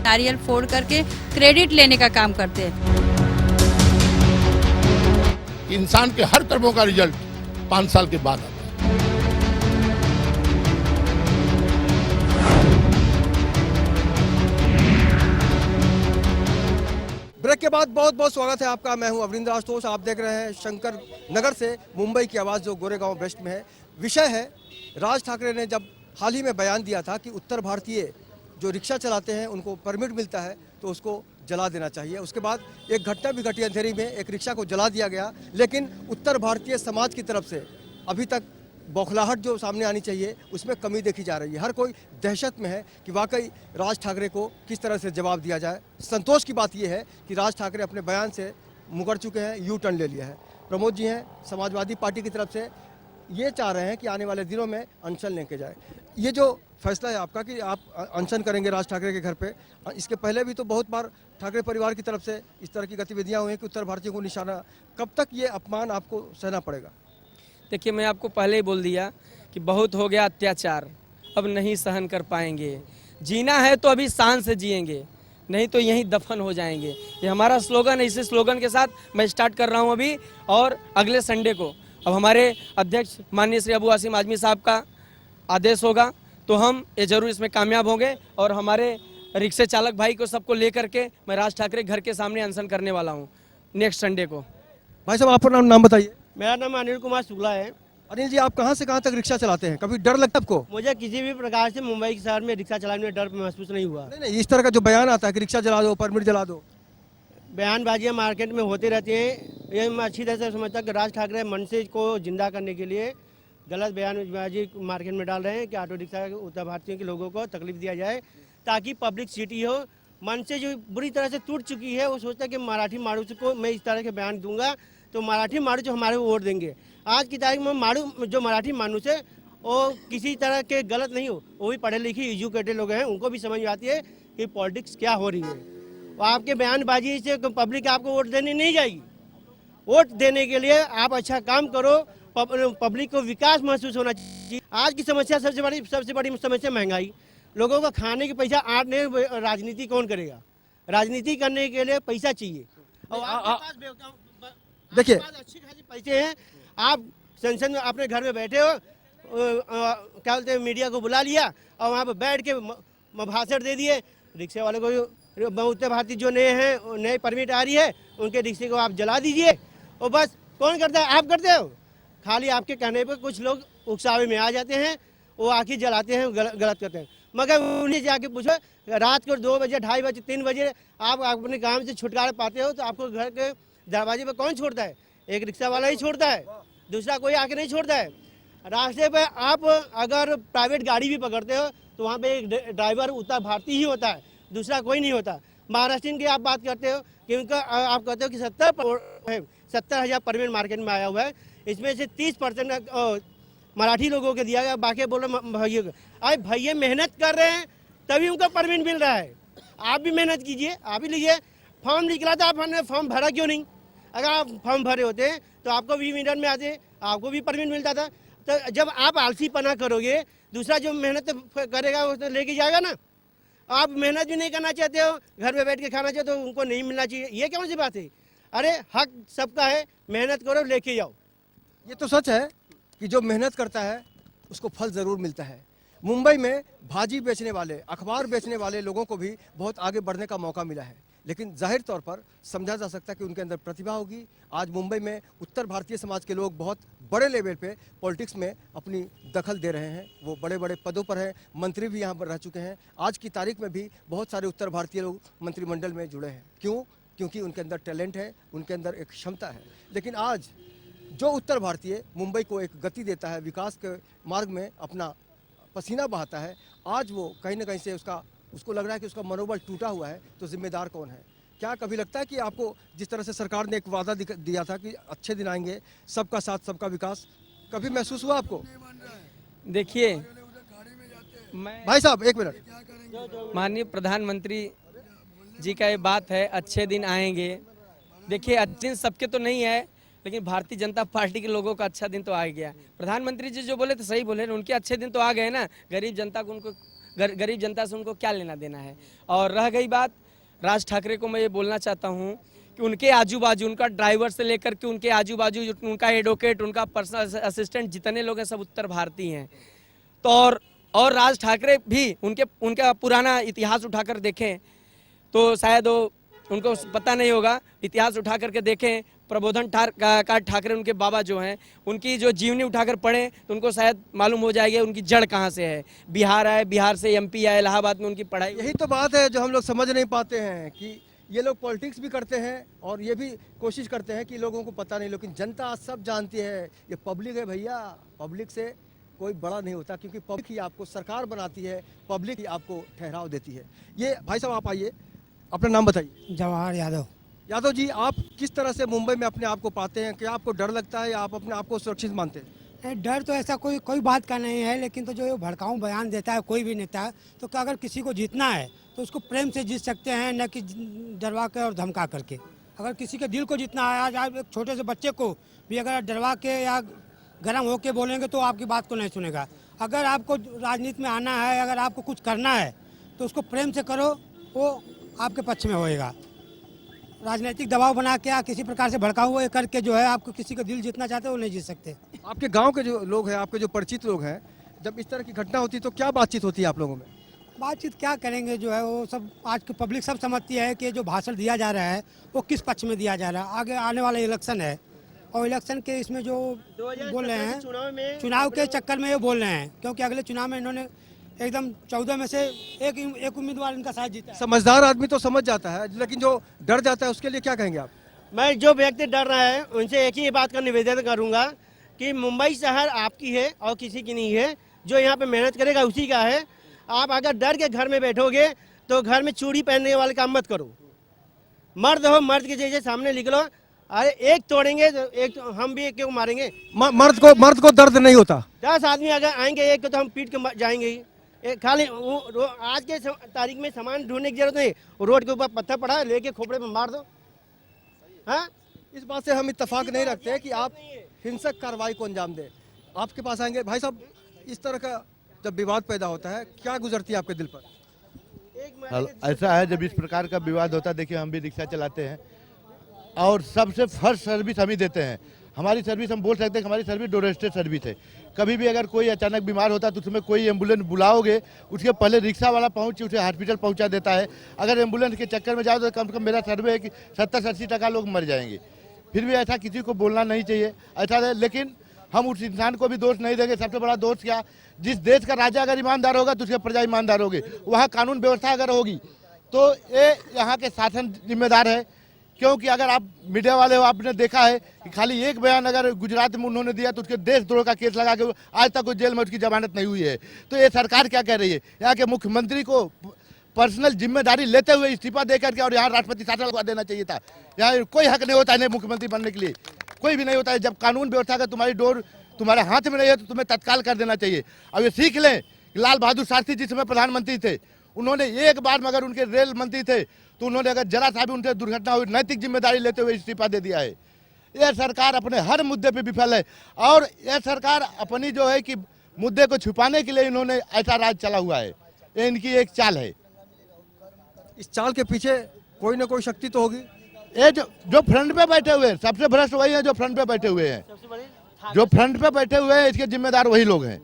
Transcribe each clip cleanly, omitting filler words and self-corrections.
नारियल फोड़ करके क्रेडिट लेने का काम करते हैं। इंसान के हर कर्मों का रिजल्ट 5 साल के बाद आता है। ब्रेक के बाद बहुत बहुत स्वागत है आपका। मैं हूं अरविंद आशुतोष। आप देख रहे हैं शंकर नगर से मुंबई की आवाज़, जो गोरेगांव वेस्ट में है। विषय है, राज ठाकरे ने जब हाल ही में बयान दिया था कि उत्तर भारतीय जो रिक्शा चलाते हैं उनको परमिट मिलता है तो उसको जला देना चाहिए। उसके बाद एक घटना भी घटी अंधेरी में, एक रिक्शा को जला दिया गया। लेकिन उत्तर भारतीय समाज की तरफ से अभी तक बौखलाहट जो सामने आनी चाहिए उसमें कमी देखी जा रही है। हर कोई दहशत में है कि वाकई राज ठाकरे को किस तरह से जवाब दिया जाए। संतोष की बात यह है कि राज ठाकरे अपने बयान से मुकर चुके हैं, यू टर्न ले लिया है। प्रमोद जी हैं समाजवादी पार्टी की तरफ से, ये चाह रहे हैं कि आने वाले दिनों में अनशन लेके जाए। ये जो फैसला है आपका कि आप अनशन करेंगे राज ठाकरे के घर पे, इसके पहले भी तो बहुत बार ठाकरे परिवार की तरफ से इस तरह की गतिविधियां हुई कि उत्तर भारतीयों को निशाना, कब तक ये अपमान आपको सहना पड़ेगा? देखिए, मैं आपको पहले ही बोल दिया कि बहुत हो गया अत्याचार, अब नहीं सहन कर पाएंगे। जीना है तो अभी शान से जिएंगे, नहीं तो यहीं दफन हो जाएंगे। ये हमारा स्लोगन है। इसी स्लोगन के साथ मैं स्टार्ट कर रहा हूं अभी। और अगले संडे को अब हमारे अध्यक्ष माननीय श्री अबू आसिम आजमी साहब का आदेश होगा तो हम ये जरूर इसमें कामयाब होंगे। और हमारे रिक्शे चालक भाई को सबको लेकर के मैं राज ठाकरे घर के सामने अनशन करने वाला हूँ नेक्स्ट संडे को। भाई साहब, आपका नाम बताइए। मेरा नाम अनिल कुमार शुक्ला है। अनिल जी, आप कहाँ से कहाँ तक रिक्शा चलाते हैं? कभी डर लगता है आपको? मुझे किसी भी प्रकार से मुंबई के शहर में रिक्शा चलाने में डर महसूस नहीं हुआ। नहीं, इस तरह का जो बयान आता है कि रिक्शा जला दो, परमिट जला दो, बयानबाजियां मार्केट में होती रहती हैं। ये मैं अच्छी तरह से समझता कि राज ठाकरे मनसे को जिंदा करने के लिए गलत बयानबाजी मार्केट में डाल रहे हैं कि ऑटो रिक्शा उत्तर भारतीयों के लोगों को तकलीफ दिया जाए ताकि पब्लिक सिटी हो। मनसे जो बुरी तरह से टूट चुकी है, वो सोचता है कि मराठी मारू को मैं इस तरह के बयान दूंगा तो मराठी मारू जो हमारे वोट देंगे। आज की तारीख में मारू जो मराठी मानुस है वो किसी तरह के गलत नहीं हो, वो भी पढ़े लिखे एजुकेटेड लोग हैं, उनको भी समझ में आती है कि पॉलिटिक्स क्या हो रही है। तो आपके बयानबाजी से पब्लिक आपको वोट देने नहीं जाएगी। वोट देने के लिए आप अच्छा काम करो, पब्लिक को विकास महसूस होना चाहिए। आज की समस्या सबसे बड़ी समस्या महंगाई। लोगों को खाने के पैसा आठ नहीं, राजनीति कौन करेगा? राजनीति करने के लिए पैसा चाहिए। और देखिए, अच्छी खासी पैसे हैं, आप संसद में अपने घर में बैठे हो, क्या बोलते हैं, मीडिया को बुला लिया और वहाँ पर बैठ के भाषण दे दिए। रिक्शे वाले को उत्तर भारतीय जो नए हैं, नए परमिट आ रही है, उनके रिक्शे को आप जला दीजिए और बस। कौन करता है? आप करते हो। खाली आपके कहने पर कुछ लोग उकसावे में आ जाते हैं, वो आखिर जलाते हैं, गलत करते हैं। मगर उन्हें जाके पूछो, रात को 2 बजे, 2:30 बजे, 3 बजे आप अपने काम से छुटकारा पाते हो तो आपको घर के दरवाजे पर कौन छोड़ता है? एक रिक्शा वाला ही छोड़ता है, दूसरा कोई आके नहीं छोड़ता है। रास्ते पे आप अगर प्राइवेट गाड़ी भी पकड़ते हो तो वहाँ पे एक ड्राइवर उत्तर भारतीय ही होता है, दूसरा कोई नहीं होता। महाराष्ट्र की आप बात करते हो कि उनका आप कहते हो कि 70,000 परमिट मार्केट में आया हुआ है, इसमें से 30% मराठी लोगों को दिया गया, बाकी बोलो भैया। अरे भैया मेहनत कर रहे हैं तभी उनको परमिट मिल रहा है। आप भी मेहनत कीजिए, आप भी लीजिए। फॉर्म निकला था, आपने फॉर्म भरा क्यों नहीं? अगर आप फॉर्म भरे होते तो आपको भी मिनट में आते, आपको भी परमिट मिलता था। तो जब आप आलसीपना करोगे, दूसरा जो मेहनत करेगा वो तो लेके जाएगा ना। आप मेहनत भी नहीं करना चाहते हो, घर में बैठ के खाना चाहते हो, उनको नहीं मिलना चाहिए, ये कौन सी बात है? अरे हक सबका है, मेहनत करो, लेके जाओ। ये तो सच है कि जो मेहनत करता है उसको फल ज़रूर मिलता है। मुंबई में भाजी बेचने वाले, अखबार बेचने वाले लोगों को भी बहुत आगे बढ़ने का मौका मिला है, लेकिन जाहिर तौर पर समझा जा सकता है कि उनके अंदर प्रतिभा होगी। आज मुंबई में उत्तर भारतीय समाज के लोग बहुत बड़े लेवल पे पॉलिटिक्स में अपनी दखल दे रहे हैं, वो बड़े बड़े पदों पर हैं, मंत्री भी यहाँ पर रह चुके हैं। आज की तारीख में भी बहुत सारे उत्तर भारतीय लोग मंत्रिमंडल में जुड़े हैं। क्यों? क्योंकि उनके अंदर टैलेंट है, उनके अंदर एक क्षमता है। लेकिन आज जो उत्तर भारतीय मुंबई को एक गति देता है, विकास के मार्ग में अपना पसीना बहाता है, आज वो कहीं ना कहीं से उसको लग रहा है कि उसका मनोबल टूटा हुआ है। तो जिम्मेदार कौन है? क्या कभी लगता है कि आपको जिस तरह से सरकार ने एक वादा दिया था कि अच्छे दिन आएंगे, सबका साथ सबका विकास, कभी महसूस हुआ आपको? देखिए, भाई साहब एक मिनट, माननीय प्रधानमंत्री जी का ये बात है, अच्छे दिन आएंगे। देखिए, अच्छे दिन सबके तो नहीं है, लेकिन भारतीय जनता पार्टी के लोगों का अच्छा दिन तो आ गया। प्रधानमंत्री जी जो बोले तो सही बोले, उनके अच्छे दिन तो आ गए ना। गरीब जनता को उनको गरीब जनता से उनको क्या लेना देना है। और रह गई बात, राज ठाकरे को मैं ये बोलना चाहता हूँ कि उनके आजू बाजू, उनका ड्राइवर से लेकर के उनके आजू बाजू, उनका एडवोकेट, उनका पर्सनल असिस्टेंट, जितने लोग हैं सब उत्तर भारतीय हैं। तो और राज ठाकरे भी उनका पुराना इतिहास उठाकर देखें तो शायद उनको पता नहीं होगा। इतिहास उठा करके देखें, प्रबोधन ठाकरे उनके बाबा जो हैं, उनकी जो जीवनी उठाकर पढ़ें तो उनको शायद मालूम हो जाएगी उनकी जड़ कहाँ से है। बिहार आए, बिहार से एमपी आए, इलाहाबाद में उनकी पढ़ाई। यही तो बात है जो हम लोग समझ नहीं पाते हैं कि ये लोग पॉलिटिक्स भी करते हैं और ये भी कोशिश करते हैं कि लोगों को पता नहीं, लेकिन जनता सब जानती है। ये पब्लिक है भैया, पब्लिक से कोई बड़ा नहीं होता, क्योंकि पब्लिक ही आपको सरकार बनाती है, पब्लिक ही आपको ठहराव देती है। ये भाई साहब आप आइए, अपना नाम बताइए। जवाहर यादव। यादव जी, आप किस तरह से मुंबई में अपने आप को पाते हैं? क्या आपको डर लगता है या आप अपने आप को सुरक्षित मानते हैं? डर तो ऐसा कोई बात का नहीं है, लेकिन तो जो भड़काऊ बयान देता है कोई भी नेता, तो क्या अगर किसी को जीतना है तो उसको प्रेम से जीत सकते हैं, न कि डरवा के और धमका करके। अगर किसी के दिल को जीतना है, आज एक छोटे से बच्चे को भी अगर डरवा के या गर्म होके बोलेंगे तो आपकी बात को नहीं सुनेगा। अगर आपको राजनीति में आना है, अगर आपको कुछ करना है तो उसको प्रेम से करो, वो आपके पक्ष में होएगा। राजनीतिक दबाव बना के या किसी प्रकार से भड़का हुआ करके जो है आपको किसी का दिल जीतना चाहते हो वो नहीं जीत सकते। आपके गांव के जो लोग हैं, आपके जो परिचित लोग हैं, जब इस तरह की घटना होती है तो क्या बातचीत होती है आप लोगों में? बातचीत क्या करेंगे, जो है वो सब आज की पब्लिक सब समझती है कि जो भाषण दिया जा रहा है वो किस पक्ष में दिया जा रहा है। आगे आने वाला इलेक्शन है और इलेक्शन के इसमें जो बोल रहे हैं, चुनाव के चक्कर में ये बोल रहे हैं, क्योंकि अगले चुनाव में इन्होंने एकदम 14 में से एक उम्मीदवार इनका शायद जीता है। समझदार आदमी तो समझ जाता है, लेकिन जो डर जाता है उसके लिए क्या कहेंगे आप? मैं जो व्यक्ति डर रहा है उनसे एक ही बात का निवेदन करूंगा कि मुंबई शहर आपकी है और किसी की नहीं है। जो यहाँ पे मेहनत करेगा उसी का है। आप अगर डर के घर में बैठोगे तो घर में चूड़ी पहनने वाले काम मत करो। मर्द हो, मर्द के जैसे सामने निकलो। अरे एक तोड़ेंगे तो एक तो हम भी एक को मारेंगे। मर्द को दर्द नहीं होता। 10 आदमी अगर आएंगे एक को तो हम पीट के जाएंगे ही। खाली आज के तारीख में सामान ढूंढने की जरूरत नहीं, रोड के ऊपर पत्थर पड़ा है लेके खोपड़े में मार दो। हाँ, इस बात से हम इत्तेफाक नहीं रखते कि आप हिंसक कार्रवाई को अंजाम दें। आपके पास आएंगे भाई साहब, इस तरह का जब विवाद पैदा होता है क्या गुजरती है आपके दिल पर? ऐसा है, जब इस प्रकार का विवाद होता है, देखिए हम भी रिक्शा चलाते हैं और सबसे फर्स्ट सर्विस हम ही देते हैं। हमारी सर्विस, हम बोल सकते हैं कि हमारी सर्विस डोमेस्टिक सर्विस है। कभी भी अगर कोई अचानक बीमार होता है तो उसमें कोई एम्बुलेंस बुलाओगे, उसके पहले रिक्शा वाला पहुंच उसे हॉस्पिटल पहुंचा देता है। अगर एम्बुलेंस के चक्कर में जाओ तो कम से कम मेरा सर्वे है कि 70-80% लोग मर जाएंगे। फिर भी ऐसा किसी को बोलना नहीं चाहिए ऐसा है, लेकिन हम उस इंसान को भी दोष नहीं देंगे। सबसे बड़ा दोष क्या, जिस देश का राजा अगर ईमानदार होगा तो उसके प्रजा ईमानदार होगी। वहाँ कानून व्यवस्था अगर होगी तो ये यहाँ के शासन जिम्मेदार है। क्योंकि अगर आप मीडिया वाले हो, आपने देखा है कि खाली एक बयान अगर गुजरात में उन्होंने दिया तो उसके देशद्रोह का केस लगा के आज तक कोई जेल में उसकी जमानत नहीं हुई है। तो ये सरकार क्या कह रही है, यहाँ के मुख्यमंत्री को पर्सनल जिम्मेदारी लेते हुए इस्तीफा देकर के और यहाँ राष्ट्रपति शासन देना चाहिए था। यहाँ कोई हक नहीं होता है मुख्यमंत्री बनने के लिए, कोई भी नहीं होता है। जब कानून व्यवस्था का तुम्हारी डोर तुम्हारे हाथ में नहीं है तो तुम्हें तत्काल कर देना चाहिए। अब ये सीख लें, लाल बहादुर शास्त्री जिस समय प्रधानमंत्री थे, उन्होंने एक बार मगर उनके रेल मंत्री थे तो उन्होंने अगर जरा सा भी उनसे दुर्घटना हुई नैतिक जिम्मेदारी लेते हुए इस्तीफा दे दिया है। यह सरकार अपने हर मुद्दे पे विफल है और यह सरकार अपनी जो है कि मुद्दे को छुपाने के लिए इन्होंने ऐसा राज चला हुआ है। ये इनकी एक चाल है। इस चाल के पीछे कोई ना कोई शक्ति तो होगी। ये जो फ्रंट पे बैठे हुए हैं, सबसे भ्रष्ट वही है जो फ्रंट पे बैठे हुए हैं। जो फ्रंट पे बैठे हुए हैं इसके जिम्मेदार वही लोग हैं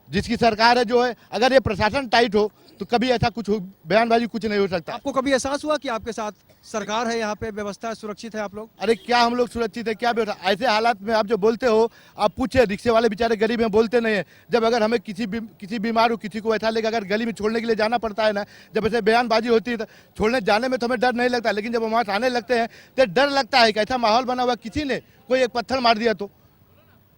जिसकी सरकार है जो है। अगर ये प्रशासन टाइट हो तो कभी ऐसा कुछ बयानबाजी कुछ नहीं हो सकता। आपको कभी एहसास हुआ कि आपके साथ सरकार है, यहाँ पे व्यवस्था सुरक्षित है? आप लोग, अरे क्या हम लोग सुरक्षित है, क्या व्यवस्था? ऐसे हालात में आप जो बोलते हो, आप पूछे रिक्शे वाले बेचारे गरीब हैं, बोलते नहीं है। जब अगर हमें किसी बीमार हो, किसी को ऐसा लेकर अगर गली में छोड़ने के लिए जाना पड़ता है ना, जब ऐसे बयानबाजी होती है तो छोड़ने जाने में तो हमें डर नहीं लगता, लेकिन जब हम वहाँ आने लगते हैं तो डर लगता है कि ऐसा माहौल बना हुआ, किसी ने कोई एक पत्थर मार दिया तो,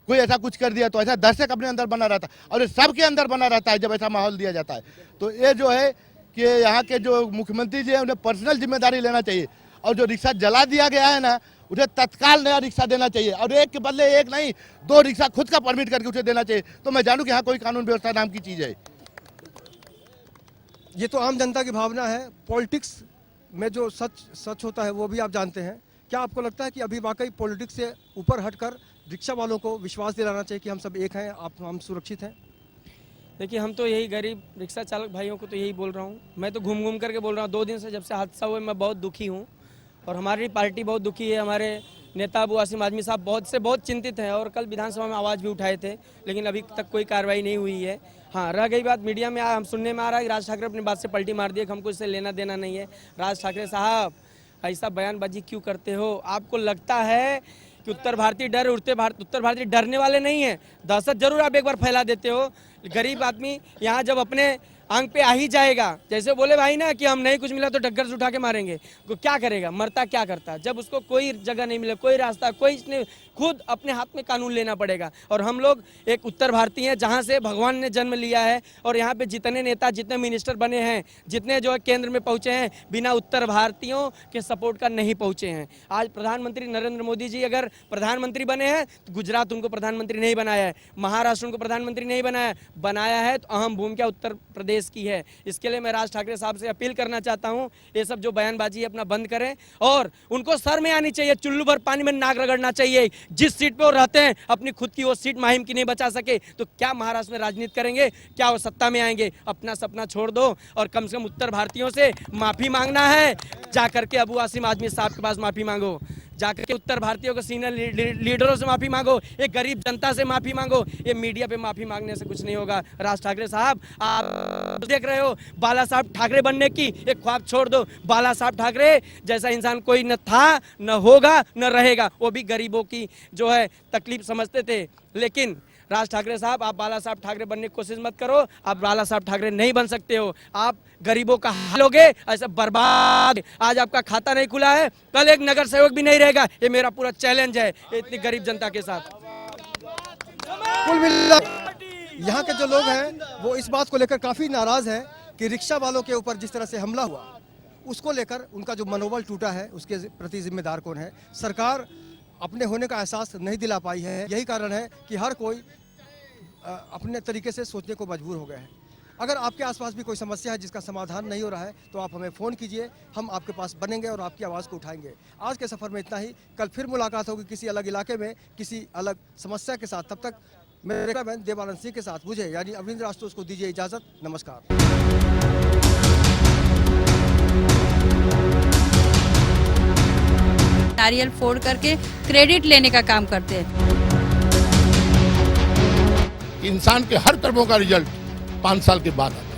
कोई ऐसा कुछ कर दिया तो, ऐसा दर्शक अपने अंदर बना रहता है और ये सबके अंदर बना रहता है जब ऐसा माहौल दिया जाता है। तो ये जो है कि यहाँ के जो मुख्यमंत्री जी हैं उन्हें पर्सनल जिम्मेदारी लेना चाहिए और जो रिक्शा जला दिया गया है ना, उन्हें तत्काल नया रिक्शा देना चाहिए और एक के बदले एक नहीं 2 रिक्शा खुद का परमिट करके उसे देना चाहिए। तो मैं जानूँ कि यहाँ कोई कानून व्यवस्था नाम की चीज़ है। ये तो आम जनता की भावना है। पॉलिटिक्स में जो सच होता है वो भी आप जानते हैं। क्या आपको लगता है कि अभी वाकई पॉलिटिक्स से ऊपर हटकर रिक्शा वालों को विश्वास दिलाना चाहिए कि हम सब एक हैं, हम सुरक्षित हैं? देखिए हम तो यही गरीब रिक्शा चालक भाइयों को तो यही बोल रहा हूँ। मैं तो घूम घूम करके बोल रहा हूँ, 2 दिन से जब से हादसा हुआ मैं बहुत दुखी हूँ और हमारी पार्टी बहुत दुखी है। हमारे नेता अबू आसिम आजमी साहब बहुत चिंतित हैं और कल विधानसभा में आवाज़ भी उठाए थे, लेकिन अभी तक कोई कार्रवाई नहीं हुई है। हाँ, रह गई बात मीडिया में हम सुनने में आ रहा है कि राज ठाकरे अपनी बात से पलटी मार दिए, हमको इससे लेना देना नहीं है। राज ठाकरे साहब ऐसा बयानबाजी क्यों करते हो? आपको लगता है कि उत्तर भारतीय डरने वाले नहीं हैं? दहशत जरूर आप एक बार फैला देते हो। गरीब आदमी यहाँ जब अपने आंख पे आ ही जाएगा, जैसे बोले भाई ना कि हम नहीं कुछ मिला तो डग्गर से उठा के मारेंगे, तो क्या करेगा? मरता क्या करता? जब उसको कोई जगह नहीं मिले, कोई रास्ता, कोई इसने खुद अपने हाथ में कानून लेना पड़ेगा। और हम लोग एक उत्तर भारतीय हैं जहाँ से भगवान ने जन्म लिया है और यहाँ पे जितने नेता, जितने मिनिस्टर बने हैं, जितने जो है केंद्र में पहुँचे हैं, बिना उत्तर भारतीयों के सपोर्ट का नहीं पहुँचे हैं। आज प्रधानमंत्री नरेंद्र मोदी जी अगर प्रधानमंत्री बने हैं तो गुजरात उनको प्रधानमंत्री नहीं बनाया है, महाराष्ट्र उनको प्रधानमंत्री नहीं बनाया है तो अहम भूमिका उत्तर प्रदेश की है। इसके लिए मैं राज ठाकरे साहब से अपील करना चाहता हूं, ये सब जो बयानबाजी है अपना बंद करें और उनको सर में आनी चाहिए, चुल्लू भर पानी में नाक रगड़ना चाहिए। जिस सीट पे वो रहते हैं अपनी खुद की वो सीट माहिम की नहीं बचा सके तो क्या महाराष्ट्र में राजनीति करेंगे? क्या वो सत्ता में आएंगे? अपना सपना छोड़ दो और कम से कम उत्तर भारतीयों से माफी मांगना है, जाकर के अबू आसिम आजमी साहब के पास माफी मांगो, जाकर के उत्तर भारतीयों के सीनियर लीडरों से माफी मांगो, एक गरीब जनता से माफी मांगो। ये मीडिया पे माफी मांगने से कुछ नहीं होगा। राज ठाकरे साहब आप देख रहे हो, बाला साहब ठाकरे बनने की एक ख्वाब छोड़ दो। बाला साहब ठाकरे जैसा इंसान कोई न था, न होगा, न रहेगा। वो भी गरीबों की जो है तकलीफ समझते थे, लेकिन राज ठाकरे साहब आप बाला साहब ठाकरे बनने की कोशिश मत करो। आप बाला साहब ठाकरे नहीं बन सकते हो। आप गरीबों का हाल होगे ऐसा बर्बाद। आज आपका खाता नहीं खुला है, कल एक नगर सेवक भी नहीं रहेगा। ये मेरा पूरा चैलेंज है इतनी गरीब जनता के साथ। कुल मिला यहाँ के जो लोग हैं वो इस बात को लेकर काफ़ी नाराज़ हैं कि रिक्शा वालों के ऊपर जिस तरह से हमला हुआ उसको लेकर उनका जो मनोबल टूटा है उसके प्रति जिम्मेदार कौन है? सरकार अपने होने का एहसास नहीं दिला पाई है। यही कारण है कि हर कोई अपने तरीके से सोचने को मजबूर हो गए हैं। अगर आपके आसपास भी कोई समस्या है जिसका समाधान नहीं हो रहा है तो आप हमें फ़ोन कीजिए, हम आपके पास बनेंगे और आपकी आवाज़ को उठाएंगे। आज के सफ़र में इतना ही, कल फिर मुलाकात होगी किसी अलग इलाके में किसी अलग समस्या के साथ। तब तक मेरे बहन देवानंद सिंह के साथ मुझे यानी अरविंद आशुतोष को दीजिए इजाज़त। नमस्कार। नारियल फोड़ करके क्रेडिट लेने का काम करते हैं। इंसान के हर कर्मों का रिजल्ट 5 साल के बाद आता है।